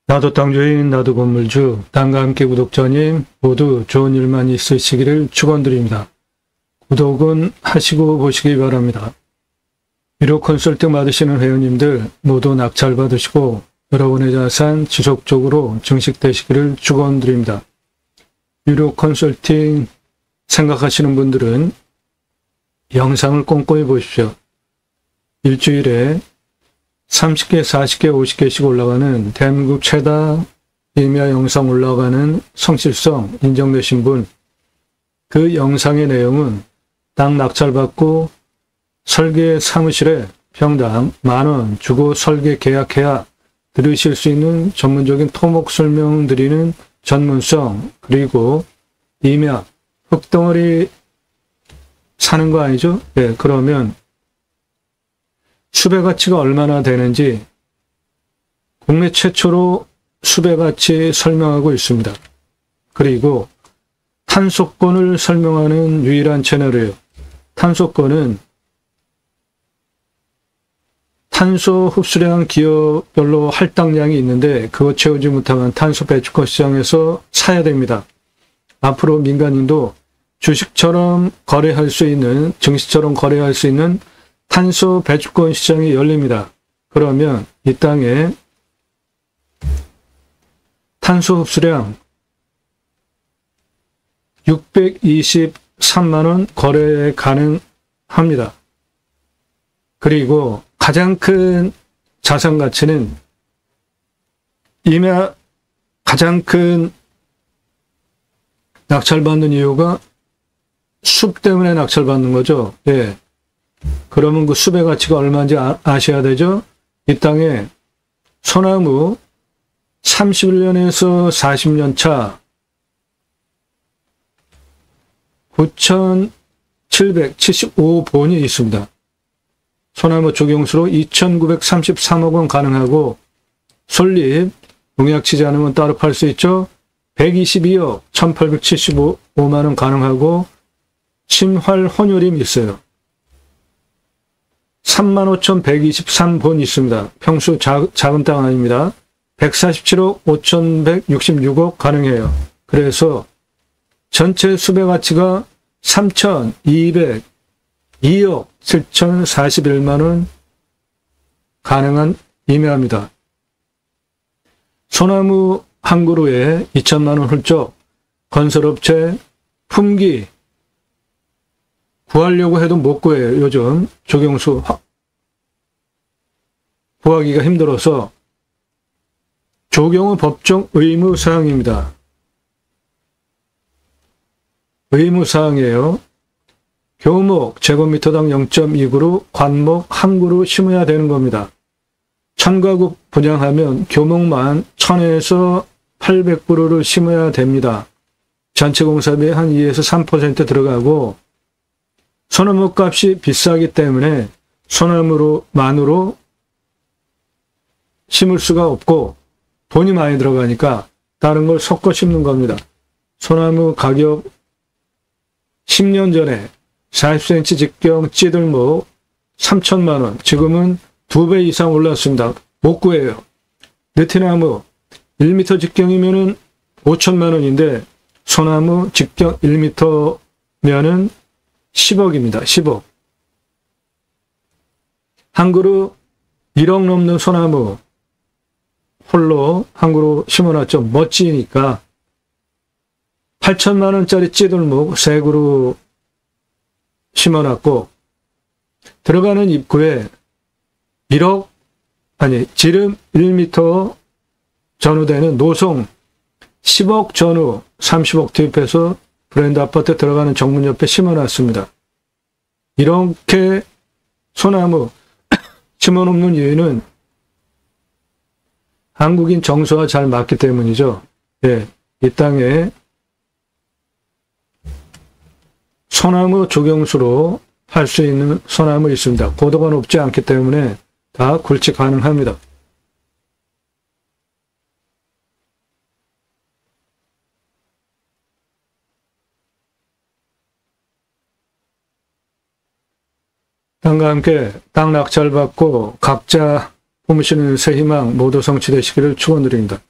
나도 땅주인, 나도 건물주, 땅과 함께 구독자님 모두 좋은 일만 있으시기를 축원드립니다. 구독은 하시고 보시기 바랍니다. 유료 컨설팅 받으시는 회원님들 모두 낙찰 받으시고 여러분의 자산 지속적으로 증식되시기를 축원드립니다. 유료 컨설팅 생각하시는 분들은 영상을 꼼꼼히 보십시오. 일주일에 30개, 40개, 50개씩 올라가는 대한민국 최다 임야 영상 올라가는 성실성 인정되신 분, 그 영상의 내용은 땅 낙찰받고 설계 사무실에 평당 10,000원 주고 설계 계약해야 들으실 수 있는 전문적인 토목 설명 드리는 전문성, 그리고 임야, 흙덩어리 사는 거 아니죠? 네, 그러면 수배 가치가 얼마나 되는지 국내 최초로 수배 가치 설명하고 있습니다. 그리고 탄소권을 설명하는 유일한 채널이에요. 탄소권은 탄소 흡수량 기업별로 할당량이 있는데 그거 채우지 못하면 탄소 배출권 시장에서 사야 됩니다. 앞으로 민간인도 주식처럼 거래할 수 있는, 증시처럼 거래할 수 있는 탄소 배출권 시장이 열립니다. 그러면 이 땅에 탄소 흡수량 623만원 거래 가능합니다. 그리고 가장 큰 자산 가치는 임야 가장 큰 낙찰받는 이유가 숲 때문에 낙찰받는 거죠. 예. 그러면 그 숲의 가치가 얼마인지 아셔야 되죠? 이 땅에 소나무 31년에서 40년 차 9,775본이 있습니다. 소나무 조경수로 2,933억 원 가능하고 솔잎, 농약 치지 않으면 따로 팔 수 있죠? 122억 1,875만 원 가능하고 침활 혼혈임 있어요. 35,123본 있습니다. 평수 작은 땅 아닙니다. 147억 5,166억 가능해요. 그래서 전체 수배 가치가 3,202억 7,041만 원 가능한 임야입니다. 소나무 한 그루에 2천만 원 훌쩍, 건설업체 품기 구하려고 해도 못 구해요. 요즘 조경수 구하기가 힘들어서 조경은 법정 의무사항입니다. 의무사항이에요. 교목 제곱미터당 0.2그루, 관목 한 그루 심어야 되는 겁니다. 1000가구 분양하면 교목만 1000에서 800그루를 심어야 됩니다. 전체 공사비에 한 2에서 3% 들어가고 소나무 값이 비싸기 때문에 소나무만으로 심을 수가 없고 돈이 많이 들어가니까 다른 걸 섞어 심는 겁니다. 소나무 가격 10년 전에 40cm 직경 찌들목 3천만 원, 지금은 2배 이상 올랐습니다. 못 구해요. 느티나무 1m 직경이면은 5천만 원인데 소나무 직경 1m면은 10억입니다. 10억. 한 그루 1억 넘는 소나무 홀로 한 그루 심어놨죠. 멋지니까 8천만 원짜리 찌들목 3그루 심어놨고 들어가는 입구에 1억 지름 1m 전후되는 노송 10억 전후 30억 투입해서 브랜드 아파트 들어가는 정문 옆에 심어놨습니다. 이렇게 소나무 심어놓는 이유는 한국인 정서와 잘 맞기 때문이죠. 예, 이 땅에 소나무 조경수로 팔 수 있는 소나무 있습니다. 고도가 높지 않기 때문에 다 굴치 가능합니다. 땅과 함께 땅 낙찰받고 각자 품으시는 새 희망 모두 성취되시기를 축원드립니다.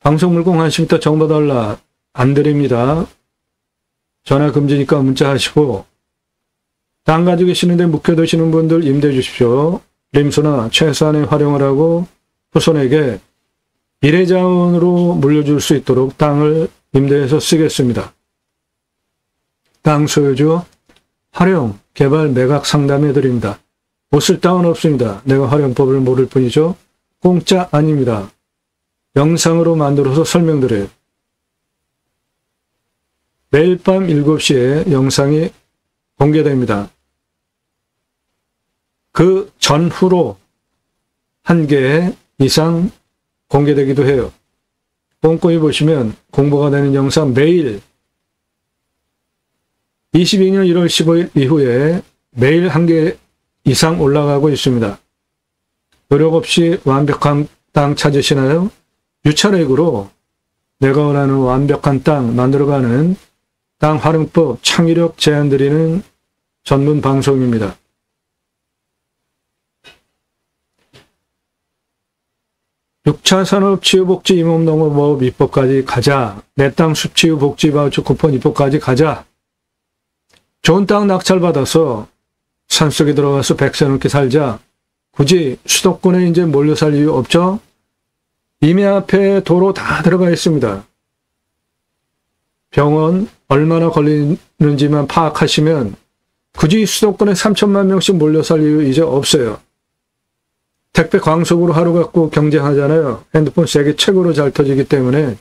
방송물건 관심 있다 정보달라 안 드립니다. 전화 금지니까 문자 하시고, 땅 가지고 계시는데 묵혀두시는 분들 임대해 주십시오. 림수나 최소한의 활용을 하고 후손에게 미래자원으로 물려줄 수 있도록 땅을 임대해서 쓰겠습니다. 땅 소유주 활용, 개발, 매각 상담해 드립니다. 못 쓸 땅은 없습니다. 내가 활용법을 모를 뿐이죠. 공짜 아닙니다. 영상으로 만들어서 설명드려요. 매일 밤 7시에 영상이 공개됩니다. 그 전후로 1개 이상 공개되기도 해요. 꼼꼼히 보시면 공부가 되는 영상 매일 22년 1월 15일 이후에 매일 1개 이상 올라가고 있습니다. 노력 없이 완벽한 땅 찾으시나요? 유찰액으로 내가 원하는 완벽한 땅 만들어가는 땅 활용법 창의력 제안 드리는 전문 방송입니다. 육차산업치유복지 임업농업업 입법까지 가자. 내 땅 숲치유복지 바우처 쿠폰 입법까지 가자. 좋은 땅 낙찰받아서 산속에 들어가서 100세 넘게 살자. 굳이 수도권에 이제 몰려 살 이유 없죠? 이미 앞에 도로 다 들어가 있습니다. 병원 얼마나 걸리는지만 파악하시면 굳이 수도권에 3천만 명씩 몰려 살 이유 이제 없어요. 택배 광속으로 하루 갖고 경쟁하잖아요. 핸드폰 세계 최고로 잘 터지기 때문에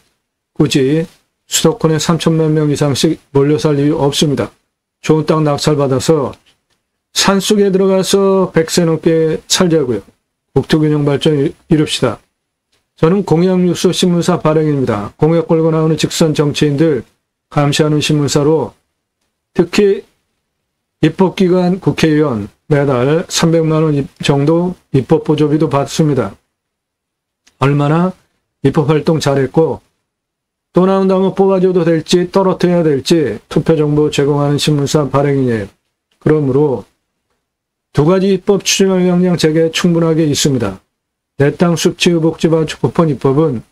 굳이 수도권에 3천만 명 이상씩 몰려 살 이유 없습니다. 좋은 땅 낙찰받아서 산속에 들어가서 100세 넘게 살자고요. 국토균형 발전 이룹시다. 저는 공약뉴스 신문사 발행입니다. 공약 걸고 나오는 직선 정치인들 감시하는 신문사로 특히 입법기관 국회의원 매달 300만 원 정도 입법보조비도 받습니다. 얼마나 입법활동 잘했고 또 나온다면 뽑아줘도 될지 떨어뜨려야 될지 투표정보 제공하는 신문사 발행이에요. 그러므로 두 가지 입법 추진할 역량 제게 충분하게 있습니다. 내 땅 숲치유복지바우처 쿠폰 입법은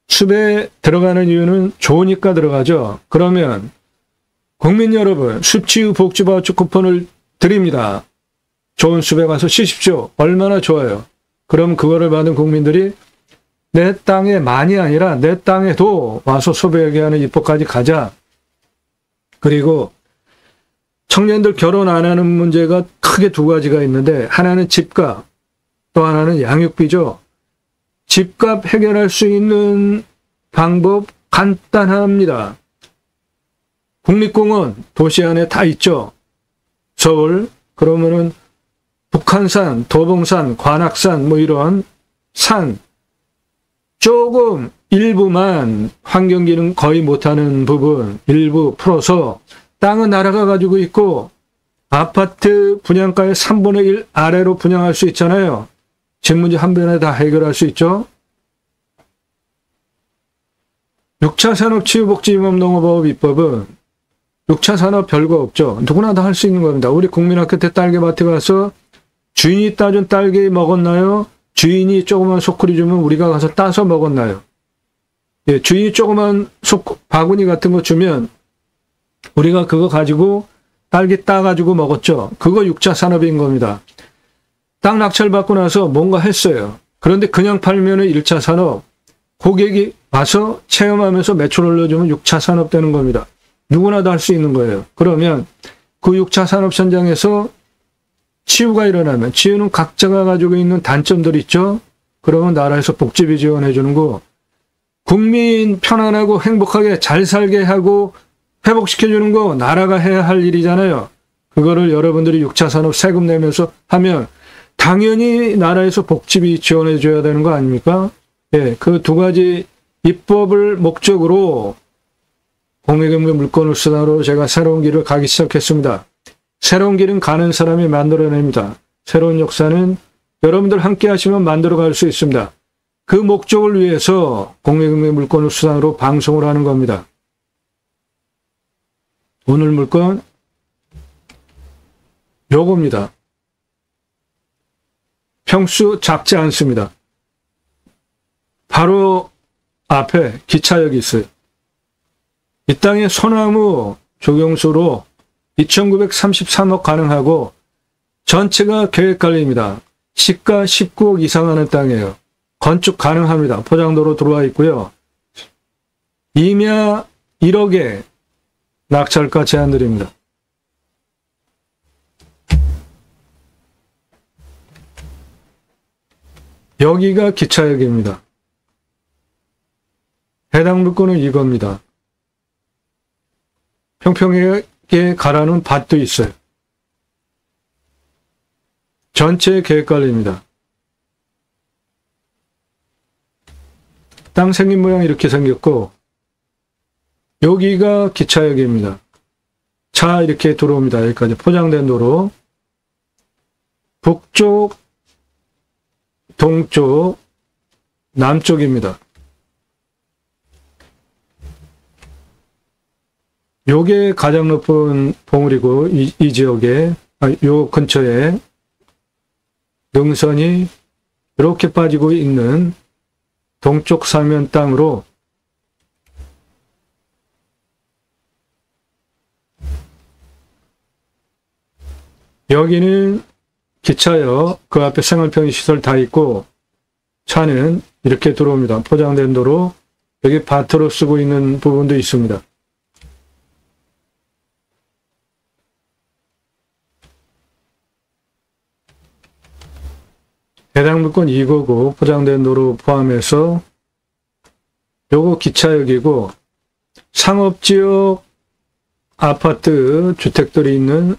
숲에 들어가는 이유는 좋으니까 들어가죠. 그러면 국민 여러분 숲치유복지바우처 쿠폰을 드립니다. 좋은 숲에 가서 쉬십시오. 얼마나 좋아요. 그럼 그거를 받은 국민들이 내 땅에 만이 아니라 내 땅에도 와서 소비하게 하는 입법까지 가자. 그리고 청년들 결혼 안 하는 문제가 크게 두 가지가 있는데 하나는 집값, 또 하나는 양육비죠. 집값 해결할 수 있는 방법 간단합니다. 국립공원 도시 안에 다 있죠. 서울, 그러면은 북한산, 도봉산, 관악산 뭐 이런 산 조금 일부만 환경기능 거의 못하는 부분 일부 풀어서 땅은 나라가 가지고 있고 아파트 분양가의 3분의 1 아래로 분양할 수 있잖아요. 집 문제 한 번에 다 해결할 수 있죠. 6차 산업치유복지임업농업업 입법은 6차 산업 별거 없죠. 누구나 다 할 수 있는 겁니다. 우리 국민학교 때 딸기마트 가서 주인이 따준 딸기 먹었나요? 주인이 조그만 소쿠리 주면 우리가 가서 따서 먹었나요? 예, 주인이 조그만 바구니 같은 거 주면 우리가 그거 가지고 딸기 따가지고 먹었죠. 그거 6차 산업인 겁니다. 땅 낙찰받고 나서 뭔가 했어요. 그런데 그냥 팔면은 1차 산업, 고객이 와서 체험하면서 매출 올려주면 6차 산업 되는 겁니다. 누구나 다 할 수 있는 거예요. 그러면 그 6차 산업 현장에서 치유가 일어나면 치유는 각자가 가지고 있는 단점들 있죠. 그러면 나라에서 복지비 지원해 주는 거, 국민 편안하고 행복하게 잘 살게 하고 회복시켜 주는 거 나라가 해야 할 일이잖아요. 그거를 여러분들이 6차 산업 세금 내면서 하면 당연히 나라에서 복지비 지원해 줘야 되는 거 아닙니까? 예, 그 두 가지 입법을 목적으로 공익의무 물건을 수단으로 제가 새로운 길을 가기 시작했습니다. 새로운 길은 가는 사람이 만들어냅니다. 새로운 역사는 여러분들 함께 하시면 만들어갈 수 있습니다. 그 목적을 위해서 공익의무 물건을 수단으로 방송을 하는 겁니다. 오늘 물건 요겁니다. 평수 작지 않습니다. 바로 앞에 기차역이 있어요. 이 땅에 소나무 조경수로 2,933억 가능하고 전체가 계획관리입니다. 시가 19억 이상 하는 땅이에요. 건축 가능합니다. 포장도로 들어와 있고요. 임야 1억에 낙찰가 제한드립니다. 여기가 기차역입니다. 해당 물건은 이겁니다. 평평하게 가라는 밭도 있어요. 전체 계획관리입니다. 땅 생긴 모양이 이렇게 생겼고 여기가 기차역입니다. 차 이렇게 들어옵니다. 여기까지 포장된 도로. 북쪽, 동쪽, 남쪽입니다. 요게 가장 높은 봉우리고 이 지역에 요 근처에 능선이 이렇게 빠지고 있는 동쪽 사면 땅으로 여기는 기차역, 그 앞에 생활편의시설 다 있고 차는 이렇게 들어옵니다. 포장된 도로, 여기 밭으로 쓰고 있는 부분도 있습니다. 해당 물건 이거고 포장된 도로 포함해서 요거 기차역이고 상업지역 아파트 주택들이 있는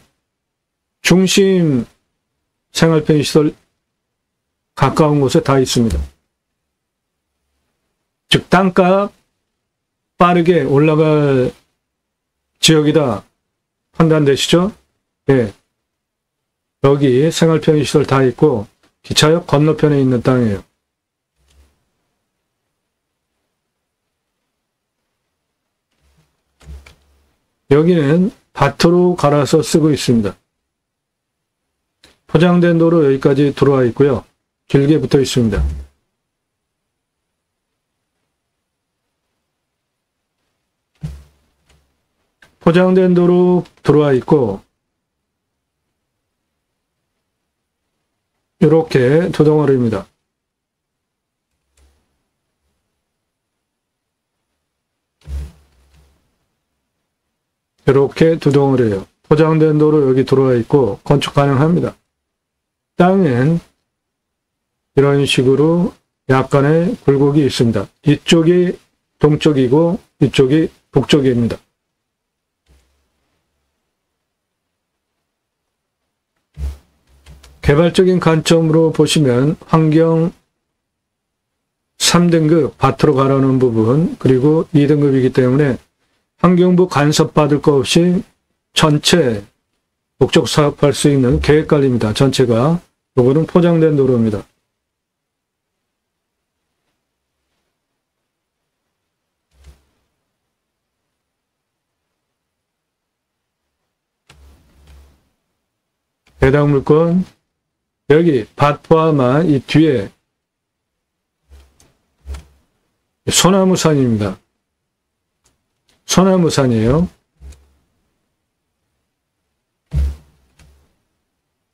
중심 생활편의시설 가까운 곳에 다 있습니다. 즉 땅값 빠르게 올라갈 지역이다 판단되시죠? 예. 여기 생활편의시설 다 있고 기차역 건너편에 있는 땅이에요. 여기는 밭으로 갈아서 쓰고 있습니다. 포장된 도로 여기까지 들어와 있고요. 길게 붙어 있습니다. 포장된 도로 들어와 있고 이렇게 두 덩어리입니다. 이렇게 두 덩어리예요. 포장된 도로 여기 들어와 있고 건축 가능합니다. 땅은 이런 식으로 약간의 굴곡이 있습니다. 이쪽이 동쪽이고 이쪽이 북쪽입니다. 개발적인 관점으로 보시면 환경 3등급 밭으로 가라는 부분 그리고 2등급이기 때문에 환경부 간섭 받을 거 없이 전체 목적 사업할 수 있는 계획관리입니다. 전체가. 요거는 포장된 도로입니다. 해당 물건 여기 밭 포함한 이 뒤에 소나무산입니다. 소나무산이에요.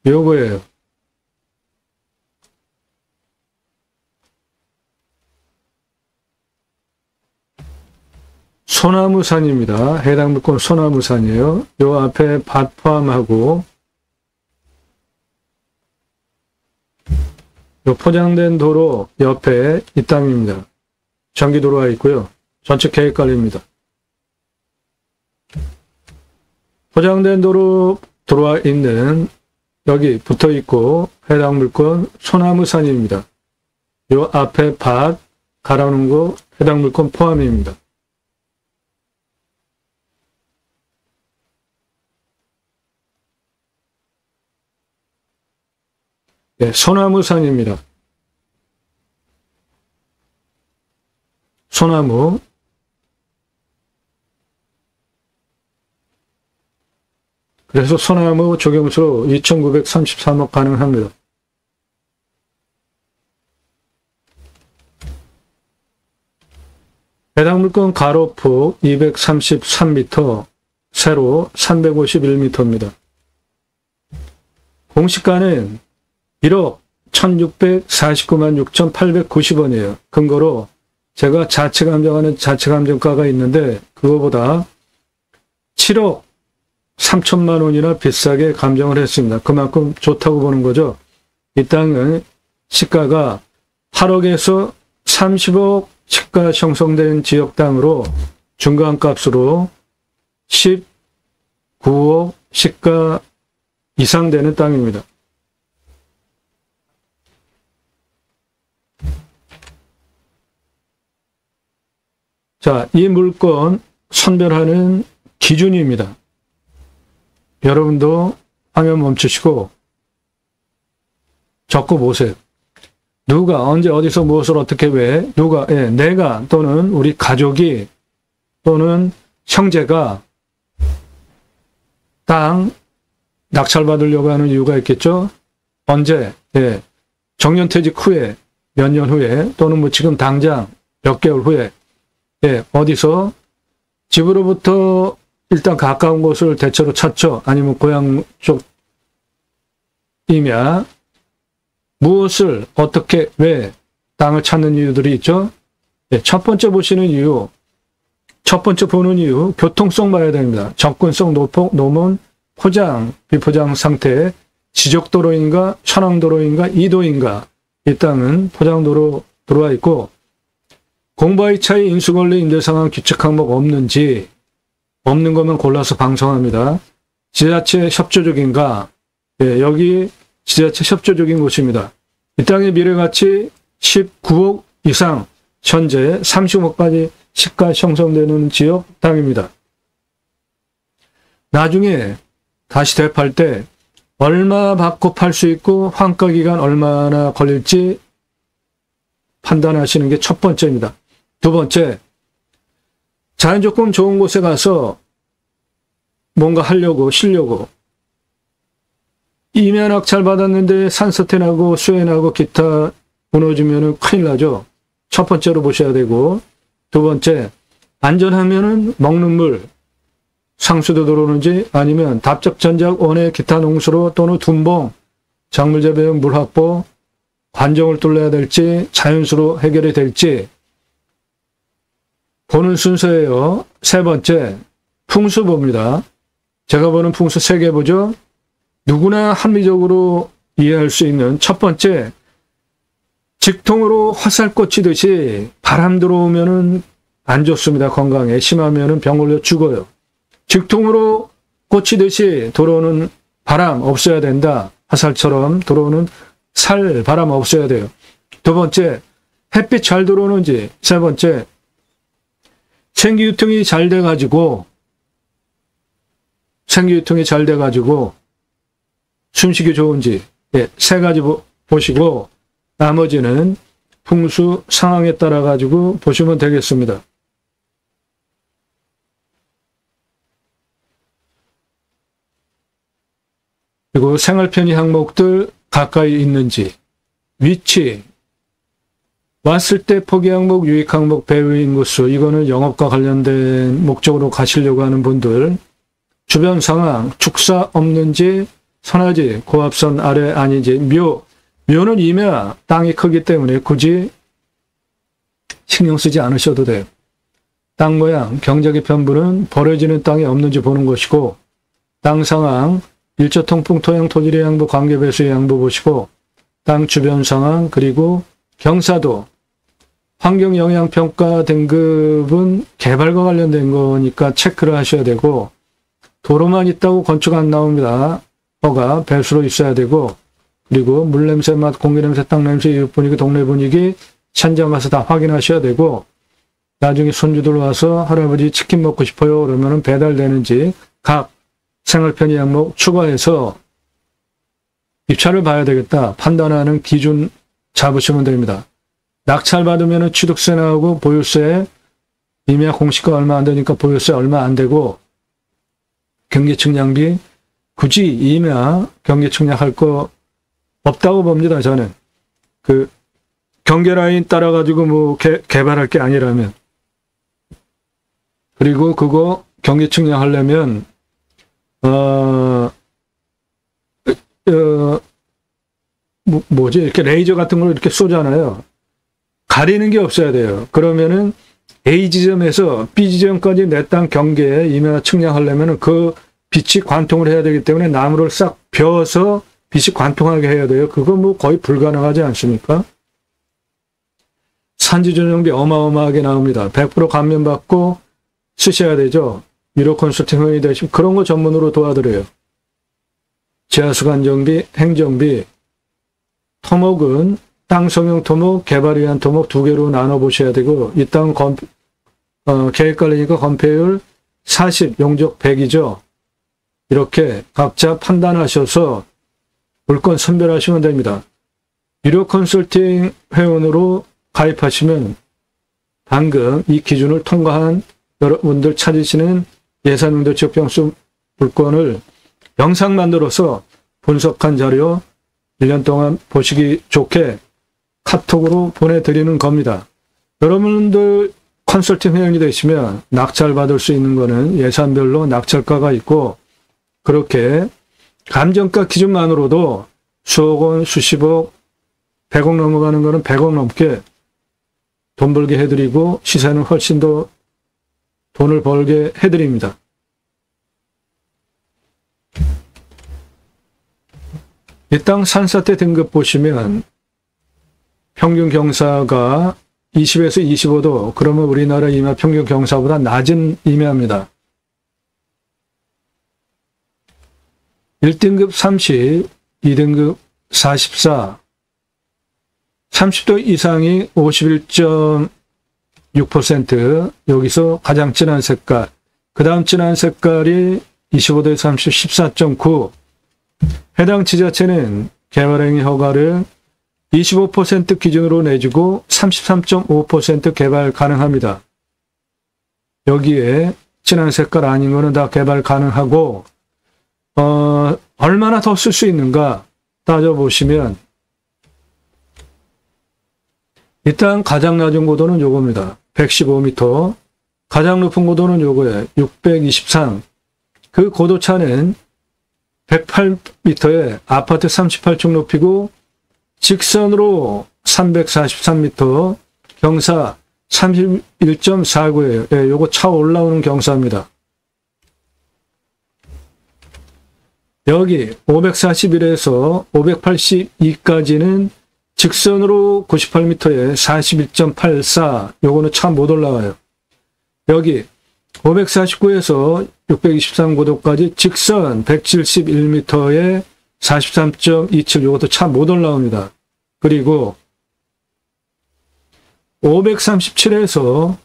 요거예요. 소나무산입니다. 해당 물건 소나무산이에요. 요 앞에 밭 포함하고 요 포장된 도로 옆에 이 땅입니다. 전기도로가 있고요. 전체 계획관리입니다. 포장된 도로 들어와 있는 여기 붙어 있고 해당 물건 소나무산입니다. 요 앞에 밭 갈아놓은 거 해당 물건 포함입니다. 네, 소나무산입니다. 소나무. 그래서 소나무 조경수로 2,933억 가능합니다. 해당 물건 가로폭 233m, 세로 351m입니다. 공시가는 1억 1649만 6,890원이에요. 근거로 제가 자체 감정하는 자체 감정가가 있는데 그거보다 7억 3천만 원이나 비싸게 감정을 했습니다. 그만큼 좋다고 보는 거죠. 이 땅은 시가가 8억에서 30억 시가 형성된 지역 땅으로 중간값으로 19억 시가 이상 되는 땅입니다. 자, 이 물건 선별하는 기준입니다. 여러분도 화면 멈추시고 적고 보세요. 누가 언제 어디서 무엇을 어떻게 왜 누가 내가 또는 우리 가족이 또는 형제가 땅 낙찰받으려고 하는 이유가 있겠죠. 언제 정년퇴직 후에 몇 년 후에 또는 뭐 지금 당장 몇 개월 후에 어디서 집으로부터 일단 가까운 곳을 대체로 찾죠. 아니면 고향 쪽이며 무엇을 어떻게 왜 땅을 찾는 이유들이 있죠. 첫 번째 보시는 이유, 첫 번째 보는 이유 교통성 봐야 됩니다. 접근성, 노면, 포장, 비포장 상태, 지적도로인가 현황도로인가 이도인가. 이 땅은 포장도로 들어와 있고 공바위 차이 인수권리 임대상황 규칙 항목 없는지 없는 것만 골라서 방송합니다. 지자체 협조적인가? 여기 지자체 협조적인 곳입니다. 이 땅의 미래가치 19억 이상, 현재 30억까지 시가 형성되는 지역 땅입니다. 나중에 다시 되팔 때 얼마 받고 팔 수 있고 환가기간 얼마나 걸릴지 판단하시는 게 첫 번째입니다. 두 번째, 자연조건 좋은 곳에 가서 뭔가 하려고 쉬려고 임야 낙찰 받았는데 산사태 나고 수해 나고 기타 무너지면 큰일 나죠. 첫 번째로 보셔야 되고, 두 번째, 안전하면은 먹는 물 상수도 들어오는지 아니면 답적 전작 원해 기타 농수로 또는 둔봉 작물 재배용 물 확보 관정을 뚫어야 될지 자연수로 해결이 될지 보는 순서예요. 세 번째, 풍수 봅니다. 제가 보는 풍수 3개 보죠. 누구나 합리적으로 이해할 수 있는 첫 번째, 직통으로 화살 꽂히듯이 바람 들어오면은 안 좋습니다. 건강에. 심하면은 병 걸려 죽어요. 직통으로 꽂히듯이 들어오는 바람 없어야 된다. 화살처럼 들어오는 바람 없어야 돼요. 두 번째, 햇빛 잘 들어오는지. 세 번째, 생기유통이 잘 돼가지고 숨쉬기 좋은지. 세 가지 보시고 나머지는 풍수 상황에 따라 가지고 보시면 되겠습니다. 그리고 생활 편의 항목들 가까이 있는지, 위치, 왔을 때 포기 항목, 유익 항목, 배후 인구수, 이거는 영업과 관련된 목적으로 가시려고 하는 분들, 주변 상황, 축사 없는지, 선하지, 고압선 아래 아니지, 묘는 임야, 땅이 크기 때문에 굳이 신경 쓰지 않으셔도 돼요. 땅 모양, 경작의 편부는 버려지는 땅이 없는지 보는 것이고, 땅 상황, 일조 통풍, 토양, 토질의 양보, 관계 배수의 양보 보시고, 땅 주변 상황, 그리고 경사도, 환경영향평가 등급은 개발과 관련된 거니까 체크를 하셔야 되고, 도로만 있다고 건축 안 나옵니다. 허가, 배수로 있어야 되고, 그리고 물냄새, 맛, 공기냄새, 땅냄새, 이웃 분위기, 동네 분위기, 현장 가서 다 확인하셔야 되고, 나중에 손주들 와서 할아버지 치킨 먹고 싶어요. 그러면 배달되는지 각 생활 편의 항목 추가해서 입찰을 봐야 되겠다. 판단하는 기준 잡으시면 됩니다. 낙찰 받으면 취득세 나오고 보유세, 임야 공시가 얼마 안 되니까 보유세 얼마 안 되고, 경계측량비 굳이 임야 경계측량할 거 없다고 봅니다. 저는 그 경계라인 따라 가지고 뭐 개발할 게 아니라면. 그리고 그거 경기 측량하려면 뭐지? 이렇게 레이저 같은 걸 이렇게 쏘잖아요. 가리는 게 없어야 돼요. 그러면은 A 지점에서 B 지점까지 내 땅 경계에 임야 측량하려면은 그 빛이 관통을 해야 되기 때문에 나무를 싹 베어서 빛이 관통하게 해야 돼요. 그거 뭐 거의 불가능하지 않습니까? 산지 전용비 어마어마하게 나옵니다. 100% 감면받고 쓰셔야 되죠. 유료 컨설팅 회의 되시면 그런 거 전문으로 도와드려요. 지하수관 정비, 행정비, 토목은 땅 성형 토목, 개발 위한 토목 두 개로 나눠보셔야 되고, 이 땅 계획관리니까 건폐율 40, 용적 100이죠. 이렇게 각자 판단하셔서 물건 선별하시면 됩니다. 유료 컨설팅 회원으로 가입하시면 방금 이 기준을 통과한 여러분들 찾으시는 예산용도 지역병수 물건을 영상 만들어서 분석한 자료 1년 동안 보시기 좋게 카톡으로 보내드리는 겁니다. 여러분들 컨설팅 회원이 되시면 낙찰받을 수 있는 거는 예산별로 낙찰가가 있고, 그렇게 감정가 기준만으로도 수억 원, 수십억, 100억 넘어가는 거는 100억 넘게 돈 벌게 해드리고, 시세는 훨씬 더 돈을 벌게 해드립니다. 이 땅 산사태 등급 보시면 평균 경사가 20에서 25도, 그러면 우리나라 임야 평균 경사보다 낮은 임야입니다. 1등급 30, 2등급 44, 30도 이상이 51.6%, 여기서 가장 진한 색깔, 그 다음 진한 색깔이 25도에서 30, 14.9, 해당 지자체는 개발행위 허가를 25% 기준으로 내주고 33.5% 개발 가능합니다. 여기에 진한 색깔 아닌 거는 다 개발 가능하고, 얼마나 더 쓸 수 있는가 따져보시면, 일단 가장 낮은 고도는 요겁니다. 115m. 가장 높은 고도는 요거예요. 623. 그 고도차는 108m에 아파트 38층 높이고, 직선으로 343m, 경사 31.49예요. 예, 요거 차 올라오는 경사입니다. 여기 541에서 582까지는 직선으로 98m에 41.84, 요거는 차 못 올라와요. 여기 549에서 623고도까지 직선 171m에 43.27, 요것도 차 못 올라옵니다. 그리고 537에서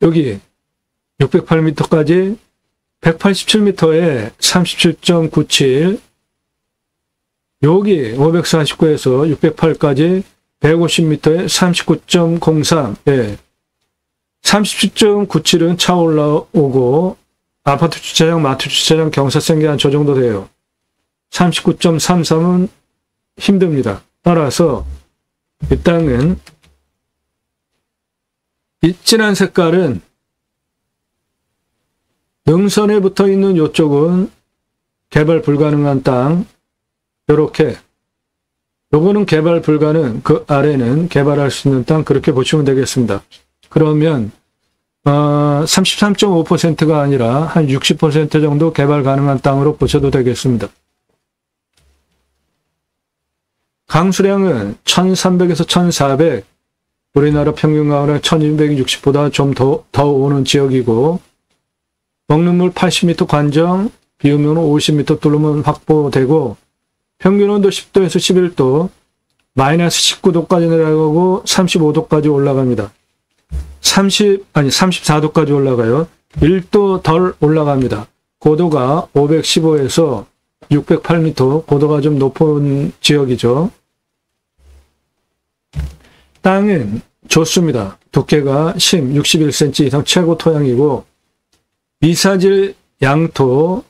여기 608m까지 187m에 37.97, 여기 549에서 608까지 150m에 39.03, 예. 37.97은 차 올라오고, 아파트 주차장, 마트 주차장, 경사생계 한 저 정도 돼요. 39.33은 힘듭니다. 따라서 이 땅은, 이 진한 색깔은 능선에 붙어 있는 이쪽은 개발 불가능한 땅, 요렇게, 요거는 개발 불가능, 그 아래는 개발할 수 있는 땅, 그렇게 보시면 되겠습니다. 그러면 33.5%가 아니라 한 60% 정도 개발 가능한 땅으로 보셔도 되겠습니다. 강수량은 1300에서 1400, 우리나라 평균 강우량 1260보다 좀 더 오는 지역이고, 먹는 물 80m 관정, 비 오면 50m 뚫으면 확보되고, 평균 온도 10도에서 11도, 마이너스 19도까지 내려가고 35도까지 올라갑니다. 34도까지 올라가요. 1도 덜 올라갑니다. 고도가 515에서 608m, 고도가 좀 높은 지역이죠. 땅은 좋습니다. 두께가 심 61cm 이상 최고 토양이고, 미사질 양토,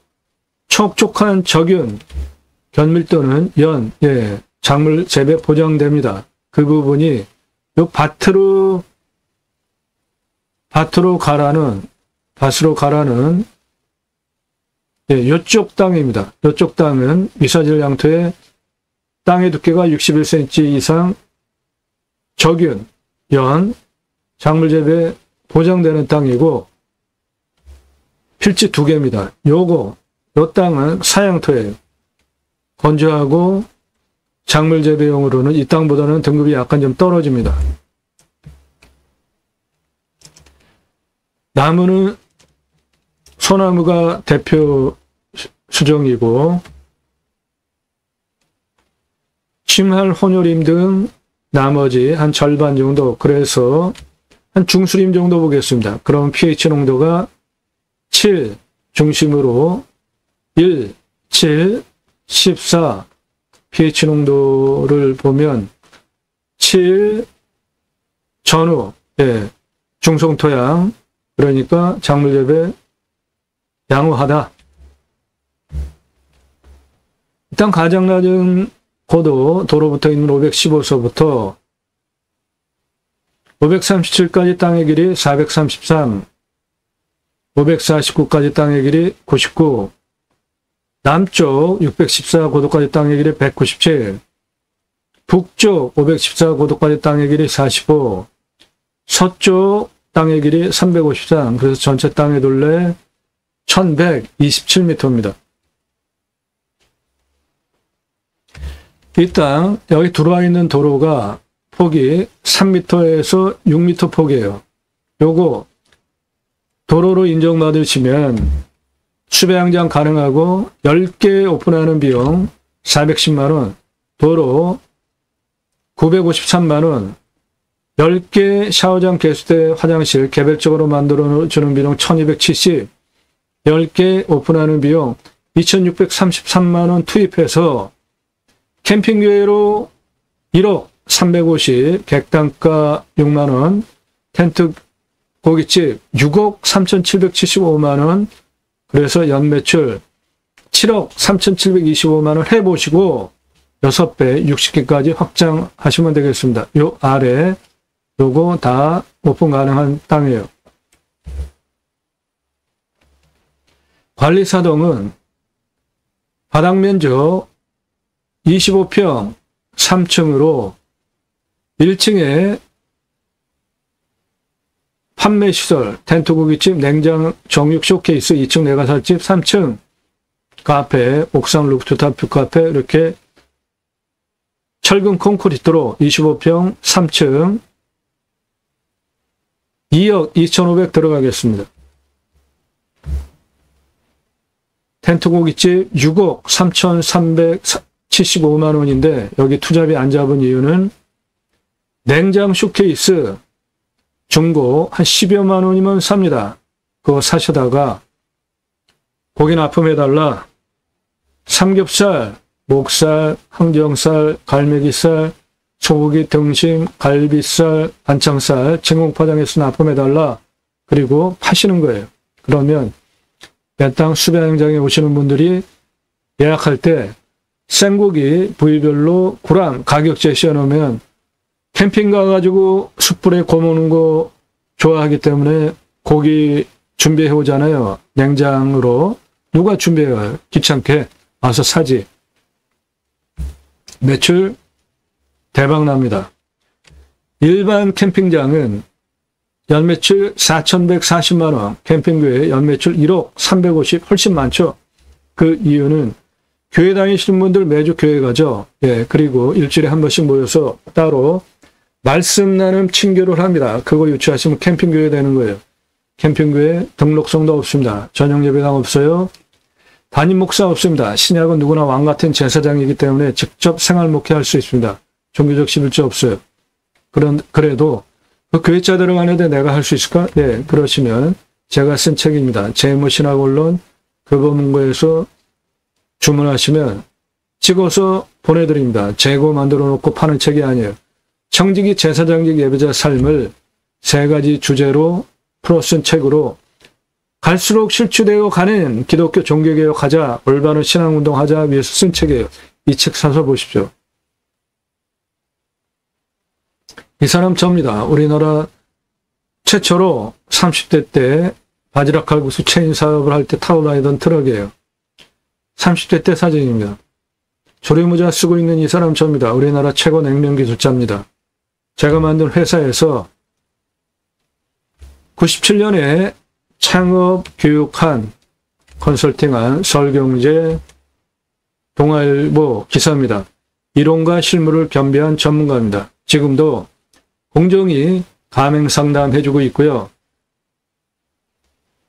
촉촉한 적윤, 견밀도는 연, 예, 작물 재배 보장됩니다. 그 부분이 요 밭으로 가라는 밭으로 가라는 이쪽 땅입니다. 이쪽 땅은 미사질 양토에 땅의 두께가 61cm 이상 적윤, 연, 작물 재배 보장되는 땅이고 필지 2개입니다. 요 땅은 사양토예요. 건조하고 작물 재배용으로는 이 땅보다는 등급이 약간 좀 떨어집니다. 나무는 소나무가 대표 수종이고 침할, 혼요림 등 나머지 한 절반 정도, 그래서 한 중수림 정도 보겠습니다. 그럼 pH 농도가 7 중심으로 1, 7, 14 pH 농도를 보면 7 전후, 중성토양, 그러니까 작물 재배 양호하다. 일단 가장 낮은 고도, 도로 붙어 있는 515서부터 537까지 땅의 길이 433, 549까지 땅의 길이 99, 남쪽 614 고도까지 땅의 길이 197, 북쪽 514 고도까지 땅의 길이 45, 서쪽 땅의 길이 353, 그래서 전체 땅의 둘레 1127m입니다. 이 땅, 여기 들어와 있는 도로가 폭이 3m에서 6m 폭이에요. 요거 도로로 인정받으시면 수배양장 가능하고 10개 오픈하는 비용 410만원, 도로 953만원, 10개 샤워장, 개수대, 화장실 개별적으로 만들어주는 비용 1270, 10개 오픈하는 비용 2633만원 투입해서 캠핑교회로 1억 350, 객단가 6만원, 텐트 고깃집 6억 3775만원, 그래서 연매출 7억 3725만원 해보시고 6배 60개까지 확장하시면 되겠습니다. 요 아래 요거 다 오픈 가능한 땅이에요. 관리사동은 바닥 면적 25평 3층으로 1층에 판매시설, 텐트 고깃집, 냉장, 정육 쇼케이스, 2층 내가살집, 3층 카페, 옥상 루프탑 뷰카페, 이렇게 철근 콘크리트로 25평 3층 2억 2,500 들어가겠습니다. 텐트 고깃집 6억 3,375만 원인데 여기 투자비 안 잡은 이유는 냉장 쇼케이스 중고 한 10여만 원이면 삽니다. 그거 사시다가 고기 납품해달라. 삼겹살, 목살, 항정살, 갈매기살, 소고기 등심, 갈비살, 안창살, 진공포장해서 납품해달라. 그리고 파시는 거예요. 그러면 내 땅 수배양장에 오시는 분들이 예약할 때 생고기 부위별로 구랑 가격 제시해 놓으면 캠핑 가가지고 숯불에 구워먹는 거 좋아하기 때문에 고기 준비해 오잖아요. 냉장으로. 누가 준비해요? 귀찮게. 와서 사지. 매출 대박 납니다. 일반 캠핑장은 연매출 4,140만원, 캠핑교회 연매출 1억 350, 훨씬 많죠. 그 이유는 교회 다니시는 분들 매주 교회 가죠. 그리고 일주일에 한 번씩 모여서 따로 말씀 나눔 친교를 합니다. 그거 유치하시면 캠핑교회 되는 거예요. 캠핑교회 등록성도 없습니다. 전용 예배당 없어요. 담임 목사 없습니다. 신약은 누구나 왕 같은 제사장이기 때문에 직접 생활 목회할 수 있습니다. 종교적 11조 없어요. 그래도 그 교회자 들어가는데 내가 할 수 있을까? 네, 그러시면 제가 쓴 책입니다. 재무신학원론 교보문고에서 주문하시면 찍어서 보내드립니다. 재고 만들어 놓고 파는 책이 아니에요. 청지기 제사장직 예배자 삶을 3가지 주제로 풀어 쓴 책으로 갈수록 실추되어 가는 기독교 종교개혁하자, 올바른 신앙운동하자 위해서 쓴 책이에요. 이 책 사서 보십시오. 이 사람 접니다. 우리나라 최초로 30대 때 바지락 칼국수 체인 사업을 할 때 타고 다니던 트럭이에요. 30대 때 사진입니다. 조리모자 쓰고 있는 이 사람 저입니다. 우리나라 최고 냉면 기술자입니다. 제가 만든 회사에서 97년에 창업 교육한 컨설팅한 설경제 동아일보 기사입니다. 이론과 실무를 겸비한 전문가입니다. 지금도 공정히 가맹 상담해주고 있고요.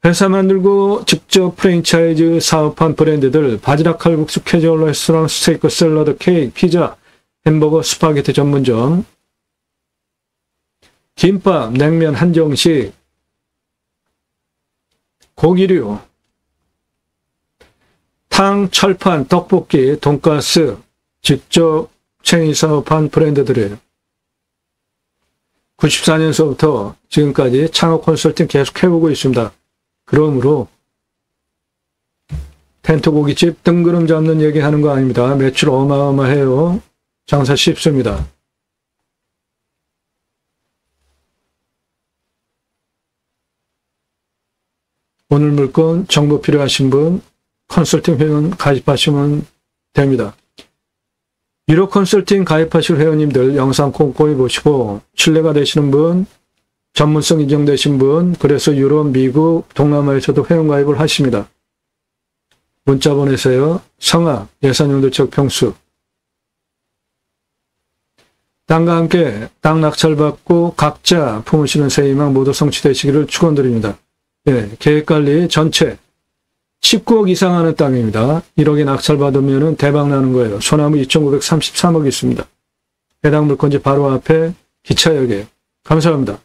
회사 만들고 직접 프랜차이즈 사업한 브랜드들 바지락 칼국수, 캐주얼 레스토랑, 스테이크, 샐러드, 케이크, 피자, 햄버거, 스파게티 전문점, 김밥, 냉면 한정식, 고기류, 탕, 철판, 떡볶이, 돈가스, 직접 체인 사업한 브랜드들이에요. 94년서부터 지금까지 창업 컨설팅 계속 해보고 있습니다. 그러므로 텐트 고깃집 뜬구름 잡는 얘기하는 거 아닙니다. 매출 어마어마해요. 장사 쉽습니다. 오늘 물건 정보 필요하신 분 컨설팅 회원 가입하시면 됩니다. 유료 컨설팅 가입하실 회원님들 영상 꼼꼼히 보시고 신뢰가 되시는 분, 전문성 인정되신 분, 그래서 유럽, 미국, 동남아에서도 회원 가입을 하십니다. 문자 보내세요. 성악, 예산용도적 평수. 땅과 함께 땅 낙찰받고 각자 품으시는 새 희망 모두 성취되시기를 축원드립니다. 예, 계획관리 전체 19억 이상 하는 땅입니다. 1억에 낙찰받으면 대박 나는 거예요. 소나무 2,933억 있습니다. 해당 물건지 바로 앞에 기차역이에요. 감사합니다.